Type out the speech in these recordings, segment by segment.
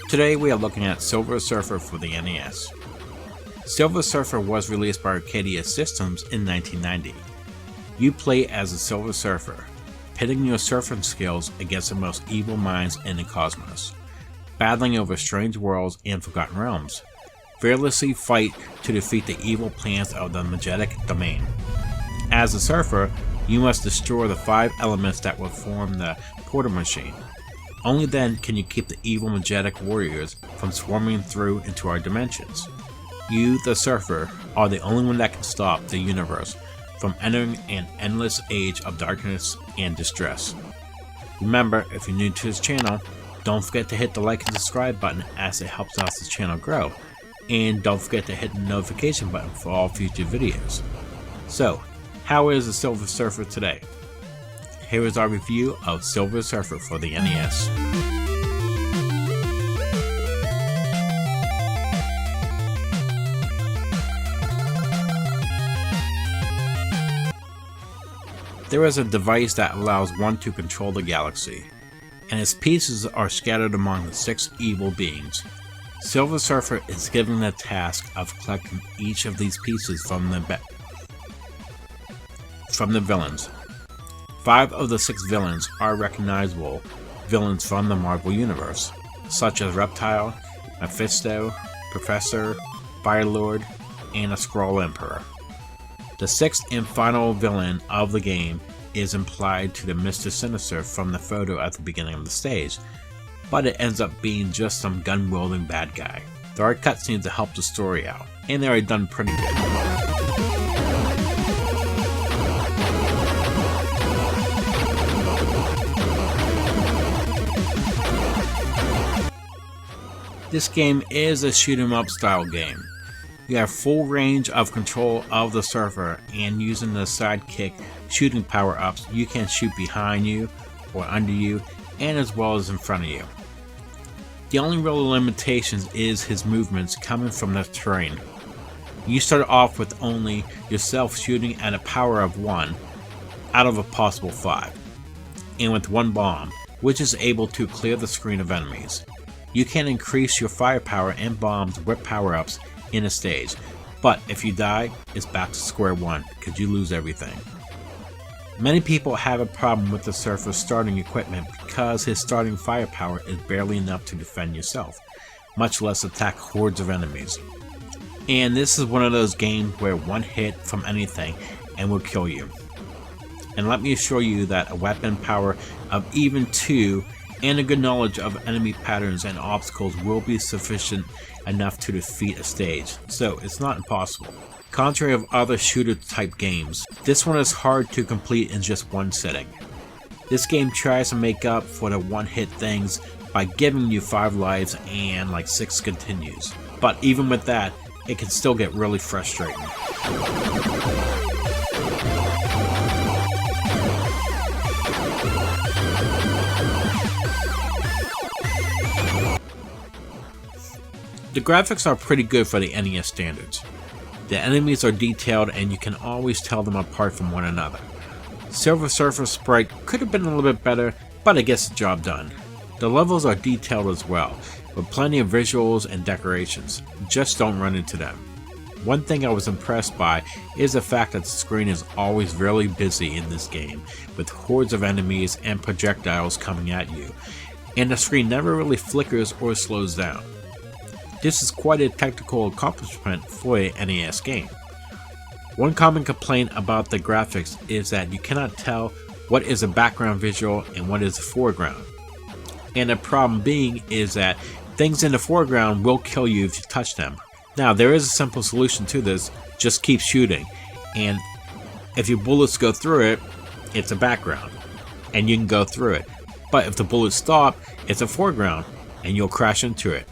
Today we are looking at Silver Surfer for the NES. Silver Surfer was released by Arcadia Systems in 1990. You play as a Silver Surfer, pitting your surfing skills against the most evil minds in the cosmos, battling over strange worlds and forgotten realms. Fearlessly fight to defeat the evil plans of the Majestic Domain. As a surfer, you must destroy the 5 elements that will form the portal machine. Only then can you keep the evil Majestic warriors from swarming through into our dimensions. You, the surfer, are the only one that can stop the universe from entering an endless age of darkness and distress. Remember, if you're new to this channel, don't forget to hit the like and subscribe button as it helps out this channel grow. And don't forget to hit the notification button for all future videos. So, how is the Silver Surfer today? Here is our review of Silver Surfer for the NES. There is a device that allows one to control the galaxy, and its pieces are scattered among the 6 evil beings. Silver Surfer is given the task of collecting each of these pieces from the villains. 5 of the 6 villains are recognizable villains from the Marvel Universe, such as Reptile, Mephisto, Professor, Firelord, and a Skrull Emperor. The 6th and final villain of the game is implied to the Mr. Sinister from the photo at the beginning of the stage, but it ends up being just some gun-wielding bad guy. There are cutscenes to help the story out, and they are done pretty good. This game is a shoot 'em up style game. You have full range of control of the surfer, and using the sidekick shooting power-ups, you can shoot behind you or under you, and as well as in front of you. The only real limitations is his movements coming from the terrain. You start off with only yourself shooting at a power of 1 out of a possible 5, and with 1 bomb, which is able to clear the screen of enemies. You can increase your firepower and bombs with power-ups in a stage, but if you die, it's back to square one because you lose everything. Many people have a problem with the surfer's starting equipment because his starting firepower is barely enough to defend yourself, much less attack hordes of enemies. And this is one of those games where 1 hit from anything and will kill you. And let me assure you that a weapon power of even 2 and a good knowledge of enemy patterns and obstacles will be sufficient enough to defeat a stage, so it's not impossible. Contrary of other shooter type games, this one is hard to complete in just 1 sitting. This game tries to make up for the 1-hit things by giving you 5 lives and like 6 continues, but even with that, it can still get really frustrating. The graphics are pretty good for the NES standards. The enemies are detailed and you can always tell them apart from one another. Silver Surfer's sprite could have been a little bit better, but it gets the job done. The levels are detailed as well, with plenty of visuals and decorations. Just don't run into them. One thing I was impressed by is the fact that the screen is always really busy in this game, with hordes of enemies and projectiles coming at you, and the screen never really flickers or slows down. This is quite a technical accomplishment for a NES game. One common complaint about the graphics is that you cannot tell what is a background visual and what is a foreground. And the problem being is that things in the foreground will kill you if you touch them. Now there is a simple solution to this, just keep shooting, and if your bullets go through it, it's a background, and you can go through it. But if the bullets stop, it's a foreground, and you'll crash into it.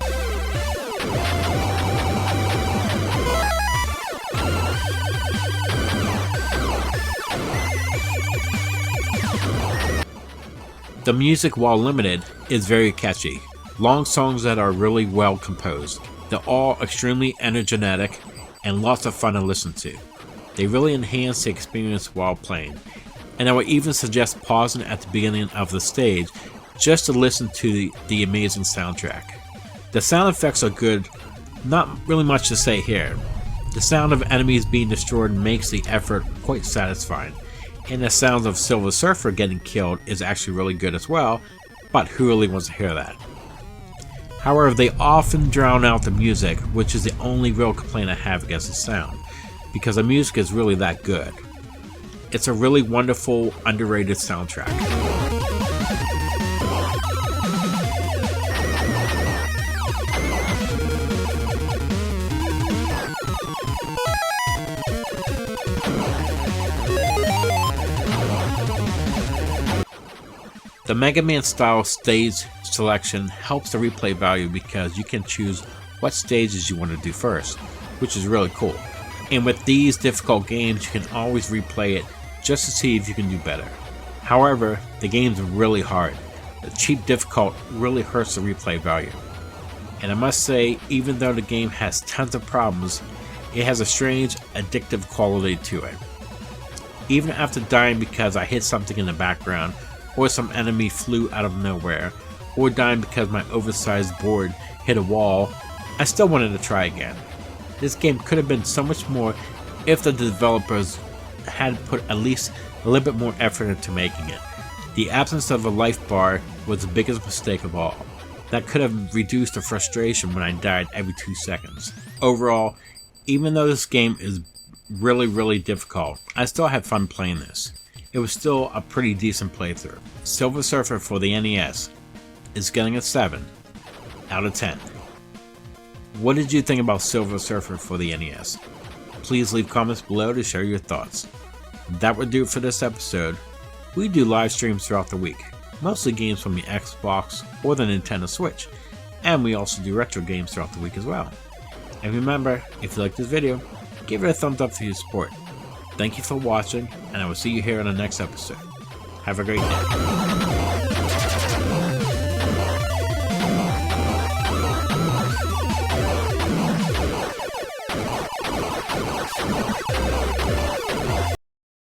The music, while limited, is very catchy. Long songs that are really well composed. They're all extremely energetic and lots of fun to listen to. They really enhance the experience while playing. And I would even suggest pausing at the beginning of the stage just to listen to the amazing soundtrack. The sound effects are good, not really much to say here. The sound of enemies being destroyed makes the effort quite satisfying, and the sound of Silver Surfer getting killed is actually really good as well, but who really wants to hear that? However, they often drown out the music, which is the only real complaint I have against the sound, because the music is really that good. It's a really wonderful, underrated soundtrack. The Mega Man style stage selection helps the replay value because you can choose what stages you want to do first, which is really cool. And with these difficult games, you can always replay it just to see if you can do better. However, the game's really hard. The cheap difficult really hurts the replay value. And I must say, even though the game has tons of problems, it has a strange, addictive quality to it. Even after dying because I hit something in the background, or some enemy flew out of nowhere, or dying because my oversized board hit a wall, I still wanted to try again. This game could have been so much more if the developers had put at least a little bit more effort into making it. The absence of a life bar was the biggest mistake of all. That could have reduced the frustration when I died every 2 seconds. Overall, even though this game is really difficult, I still had fun playing this. It was still a pretty decent playthrough. Silver Surfer for the NES is getting a 7 out of 10. What did you think about Silver Surfer for the NES? Please leave comments below to share your thoughts. That would do it for this episode. We do live streams throughout the week, mostly games from the Xbox or the Nintendo Switch, and we also do retro games throughout the week as well. And remember, if you like this video, give it a thumbs up for your support. Thank you for watching, and I will see you here in the next episode. Have a great day.